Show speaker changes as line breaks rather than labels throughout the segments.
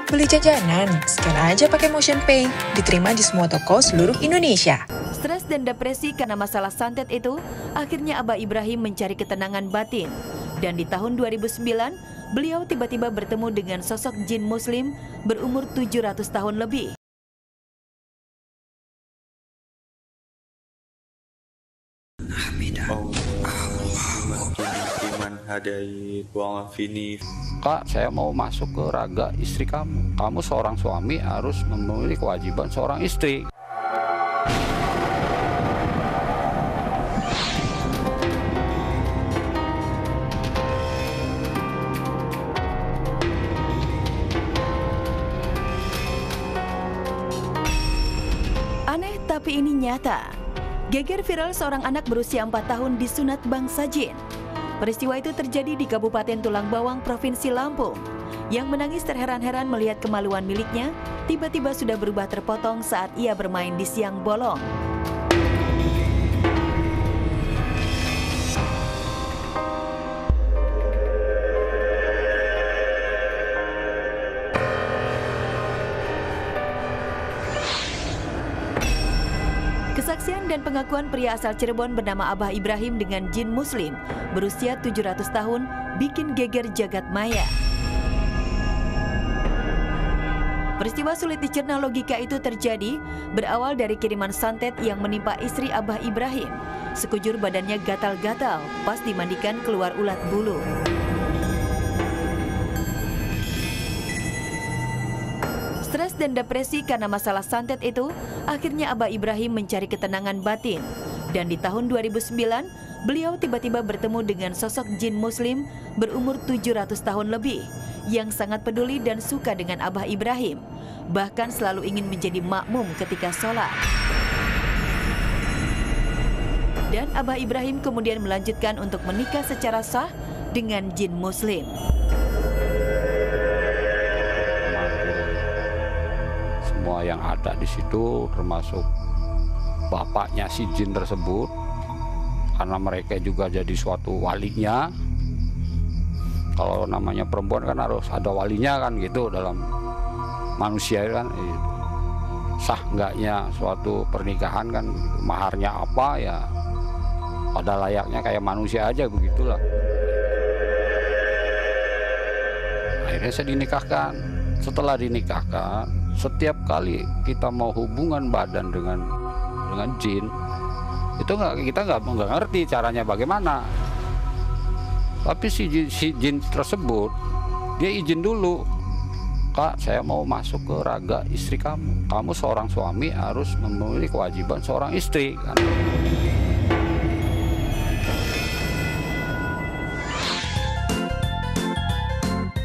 Beli jajanan, scan aja pakai Motion Pay, diterima di semua toko seluruh Indonesia.
Stres dan depresi karena masalah santet itu, akhirnya Abah Ibrahim mencari ketenangan batin. Dan di tahun 2009, beliau tiba-tiba bertemu dengan sosok jin muslim berumur 700 tahun lebih.
Kak, saya mau masuk ke raga istri kamu. Kamu seorang suami harus memenuhi kewajiban seorang istri.
Aneh tapi ini nyata. Geger viral seorang anak berusia 4 tahun disunat bangsa jin. Peristiwa itu terjadi di Kabupaten Tulang Bawang, Provinsi Lampung. Yang menangis terheran-heran melihat kemaluan miliknya, tiba-tiba sudah berubah terpotong saat ia bermain di siang bolong. Kesaksian dan pengakuan pria asal Cirebon bernama Abah Ibrahim dengan jin muslim berusia 700 tahun bikin geger jagat maya. Peristiwa sulit dicerna logika itu terjadi berawal dari kiriman santet yang menimpa istri Abah Ibrahim. Sekujur badannya gatal-gatal pas dimandikan keluar ulat bulu. Stres dan depresi karena masalah santet itu, akhirnya Abah Ibrahim mencari ketenangan batin. Dan di tahun 2009, beliau tiba-tiba bertemu dengan sosok jin muslim berumur 700 tahun lebih, yang sangat peduli dan suka dengan Abah Ibrahim, bahkan selalu ingin menjadi makmum ketika sholat. Dan Abah Ibrahim kemudian melanjutkan untuk menikah secara sah dengan jin muslim.
Semua yang ada di situ termasuk bapaknya si jin tersebut, karena mereka juga jadi suatu walinya. Kalau namanya perempuan kan harus ada walinya kan gitu dalam manusia kan. Sah enggaknya suatu pernikahan kan, maharnya apa ya pada layaknya kayak manusia aja, begitulah. Akhirnya saya dinikahkan. Setelah dinikahkan, setiap kali kita mau hubungan badan dengan jin, itu kita nggak ngerti caranya bagaimana. Tapi si jin tersebut, dia izin dulu. Kak, saya mau masuk ke raga istri kamu. Kamu seorang suami harus memenuhi kewajiban seorang istri. Kan?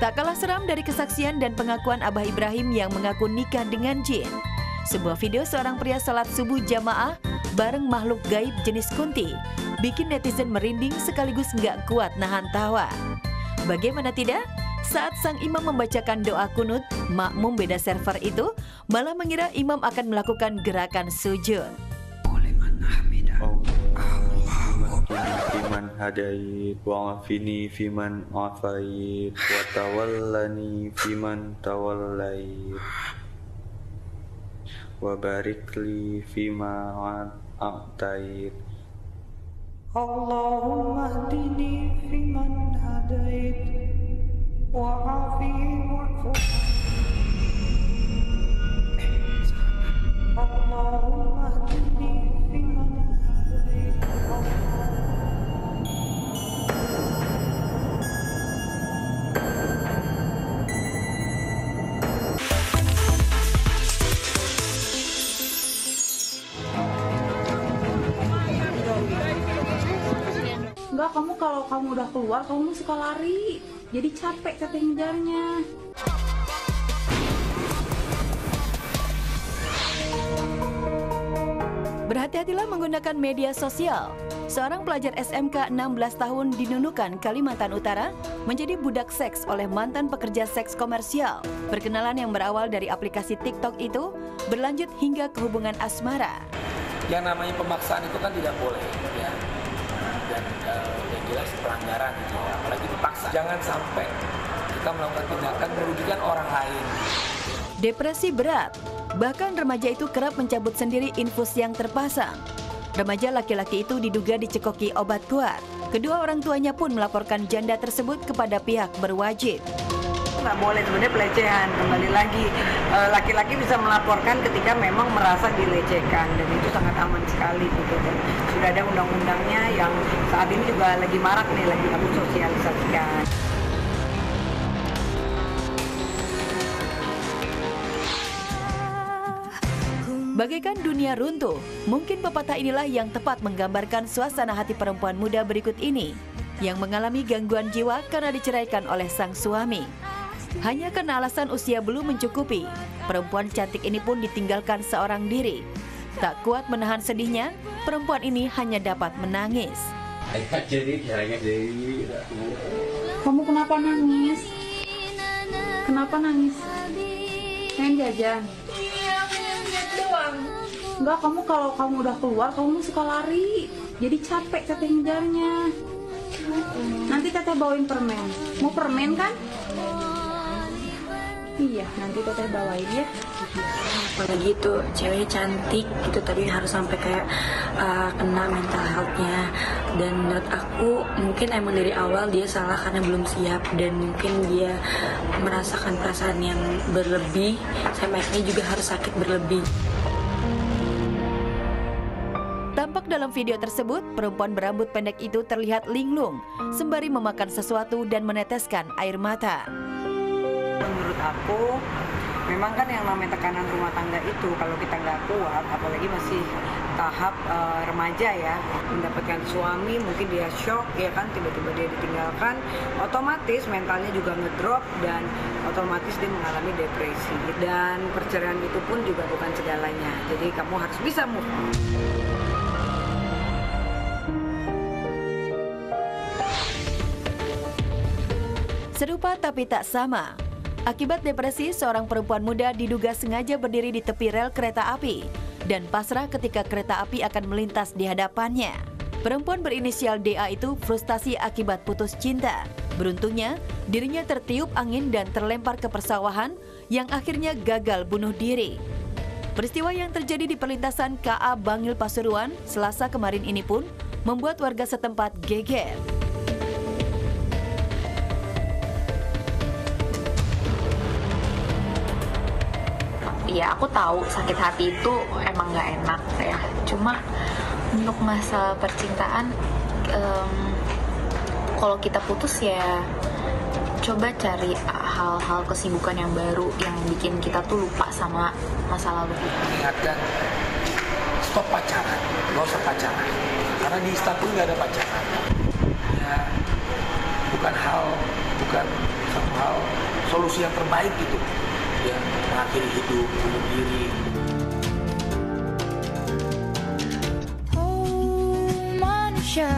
Tak kalah seram dari kesaksian dan pengakuan Abah Ibrahim yang mengaku nikah dengan jin. Sebuah video seorang pria salat subuh jamaah bareng makhluk gaib jenis kunti bikin netizen merinding sekaligus nggak kuat nahan tawa. Bagaimana tidak? Saat sang imam membacakan doa kunut, makmum beda server itu malah mengira imam akan melakukan gerakan sujud.
Fiman hadait wa afini fiman afait wa tawallani fiman tawallait wa barikli fima a'tait. Allahumma hdini fiman hadait wa afini wa'fu Allahumma hdini fiman hadait.
Enggak, kamu kalau kamu udah keluar, kamu suka lari. Jadi capek katanya ngejarnya.
Berhati-hatilah menggunakan media sosial. Seorang pelajar SMK 16 tahun di Nunukan, Kalimantan Utara menjadi budak seks oleh mantan pekerja seks komersial. Perkenalan yang berawal dari aplikasi TikTok itu berlanjut hingga ke hubungan asmara.
Yang namanya pemaksaan itu kan tidak boleh, ya. Dan yang jelas pelanggaran, gitu, ya. Apalagi dipaksa. Jangan sampai kita melakukan tindakan merugikan orang lain.
depresi berat. Bahkan remaja itu kerap mencabut sendiri infus yang terpasang. Remaja laki-laki itu diduga dicekoki obat kuat. Kedua orang tuanya pun melaporkan janda tersebut kepada pihak berwajib.
Nggak boleh sebenarnya pelecehan, kembali lagi laki-laki bisa melaporkan ketika memang merasa dilecehkan, dan itu sangat aman sekali gitu. Dan sudah ada undang-undangnya yang saat ini juga lagi marak nih, lagi kami sosialisasikan.
Bagaikan dunia runtuh, mungkin pepatah inilah yang tepat menggambarkan suasana hati perempuan muda berikut ini yang mengalami gangguan jiwa karena diceraikan oleh sang suami. Hanya karena alasan usia belum mencukupi, perempuan cantik ini pun ditinggalkan seorang diri. Tak kuat menahan sedihnya, perempuan ini hanya dapat menangis.
Kamu kenapa nangis? Kenapa nangis? Pengen jajan? Enggak, kamu kalau kamu udah keluar, kamu suka lari. Jadi capek teteh ngejarnya. Nanti teteh bawain permen. Mau permen kan? Iya, nanti teteh bawain ya.
Apalagi itu cewek cantik gitu, tapi harus sampai kayak kena mental health-nya. Dan menurut aku mungkin emang dari awal dia salah karena belum siap, dan mungkin dia merasakan perasaan yang berlebih sampai akhirnya juga harus sakit berlebih.
Tampak dalam video tersebut, perempuan berambut pendek itu terlihat linglung sembari memakan sesuatu dan meneteskan air mata.
Menurut aku, memang kan yang namanya tekanan rumah tangga itu, kalau kita nggak kuat, apalagi masih tahap remaja ya, mendapatkan suami, mungkin dia shock ya kan, tiba-tiba dia ditinggalkan, otomatis mentalnya juga ngedrop dan otomatis dia mengalami depresi. Dan perceraian itu pun juga bukan segalanya, jadi kamu harus bisa move on.
Serupa tapi tak sama. Akibat depresi, seorang perempuan muda diduga sengaja berdiri di tepi rel kereta api dan pasrah ketika kereta api akan melintas di hadapannya. Perempuan berinisial DA itu frustasi akibat putus cinta. Beruntungnya, dirinya tertiup angin dan terlempar ke persawahan yang akhirnya gagal bunuh diri. Peristiwa yang terjadi di perlintasan KA Bangil Pasuruan Selasa kemarin ini pun membuat warga setempat geger.
Ya aku tahu sakit hati itu emang nggak enak ya. Cuma untuk masalah percintaan, kalau kita putus ya coba cari hal-hal kesibukan yang baru yang bikin kita tuh lupa sama masa lalu kita.
Ingatkan, stop pacaran, nggak usah pacaran. Karena di Istanbul nggak ada pacaran. Ya, bukan satu hal solusi yang terbaik gitu. Ya, mengakhiri hidup, bunuh diri.
Oh, manusia